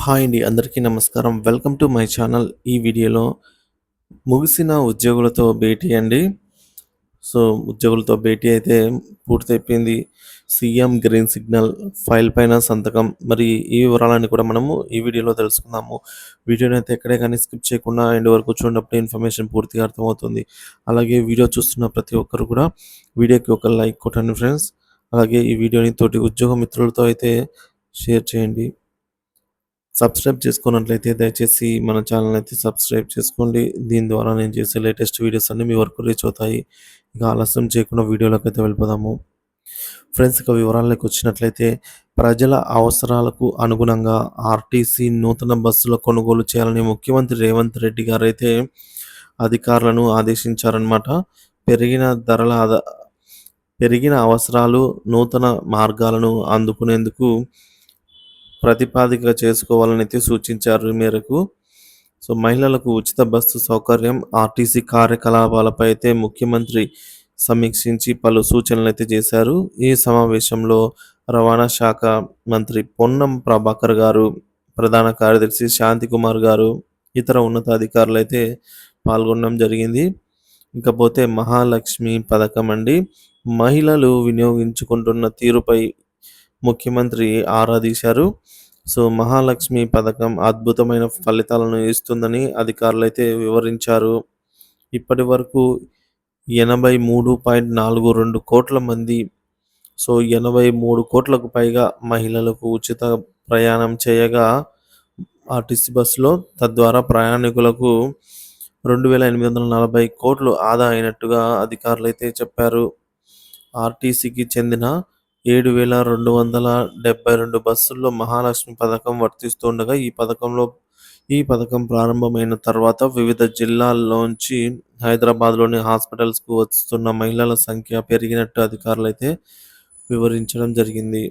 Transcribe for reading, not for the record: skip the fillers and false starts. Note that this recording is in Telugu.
హాయ్ అండి. అందరికీ నమస్కారం. Welcome to my channel. ఈ వీడియోలో ముగిసిన ఉద్యోగులతో భేటీ అండి. ఉద్యోగులతో భేటీ అయితే పూర్తయిపోయింది. సీఎం గ్రీన్ సిగ్నల్, ఫైల్ పైన సంతకం. మరి ఈ వివరాలన్నీ కూడా మనము ఈ వీడియోలో తెలుసుకుందాము. వీడియోనైతే ఎక్కడే కానీ స్కిప్ చేయకుండా ఎండ్ వరకు చూడనప్పుడే ఇన్ఫర్మేషన్ పూర్తిగా అర్థమవుతుంది. అలాగే వీడియో చూస్తున్న ప్రతి ఒక్కరు కూడా వీడియోకి ఒక లైక్ కొట్టండి ఫ్రెండ్స్. అలాగే ఈ వీడియోని తోటి ఉద్యోగ మిత్రులతో అయితే షేర్ చేయండి. సబ్స్క్రైబ్ చేసుకున్నట్లయితే దయచేసి మన ఛానల్ అయితే సబ్స్క్రైబ్ చేసుకోండి. దీని ద్వారా నేను చేసే లేటెస్ట్ వీడియోస్ అన్నీ మీ వరకు రీచ్ అవుతాయి. ఇక ఆలస్యం చేయకుండా వీడియోలోకి అయితే వెళ్ళిపోదాము. ఫ్రెండ్స్, ఇక వివరాల్లోకి వచ్చినట్లయితే ప్రజల అవసరాలకు అనుగుణంగా ఆర్టీసీ నూతన బస్సుల కొనుగోలు చేయాలని ముఖ్యమంత్రి రేవంత్ రెడ్డి గారైతే అధికారులను ఆదేశించారన్నమాట. పెరిగిన ధరల పెరిగిన అవసరాలు, నూతన మార్గాలను అందుకునేందుకు ప్రతిపాదిక చేసుకోవాలని అయితే సూచించారు. ఈ మేరకు మహిళలకు ఉచిత బస్సు సౌకర్యం, ఆర్టీసీ కార్యకలాపాలపై అయితే ముఖ్యమంత్రి సమీక్షించి పలు సూచనలు అయితే చేశారు. ఈ సమావేశంలో రవాణా శాఖ మంత్రి పొన్నం ప్రభాకర్ గారు, ప్రధాన కార్యదర్శి శాంతికుమార్ గారు, ఇతర ఉన్నతాధికారులు అయితే పాల్గొనడం జరిగింది. ఇకపోతే మహాలక్ష్మి పథకం అండి. మహిళలు వినియోగించుకుంటున్న తీరుపై ముఖ్యమంత్రి ఆరా తీశారు. మహాలక్ష్మి పథకం అద్భుతమైన ఫలితాలను ఇస్తుందని అధికారులు అయితే వివరించారు. ఇప్పటి వరకు 83.42 కోట్ల మంది 83 కోట్లకు పైగా మహిళలకు ఉచిత ప్రయాణం చేయగా ఆర్టీసీ బస్సులో, తద్వారా ప్రయాణికులకు 2,840 కోట్లు ఆదా అయినట్టుగా అధికారులు అయితే చెప్పారు. ఆర్టీసీకి చెందిన 7,272 బస్సుల్లో మహాలక్ష్మి పథకం వర్తిస్తుండగా ఈ పథకం ప్రారంభమైన తర్వాత వివిధ జిల్లాల్లోంచి హైదరాబాద్లోని హాస్పిటల్స్కు వస్తున్న మహిళల సంఖ్య పెరిగినట్టు అధికారులు అయితే వివరించడం జరిగింది.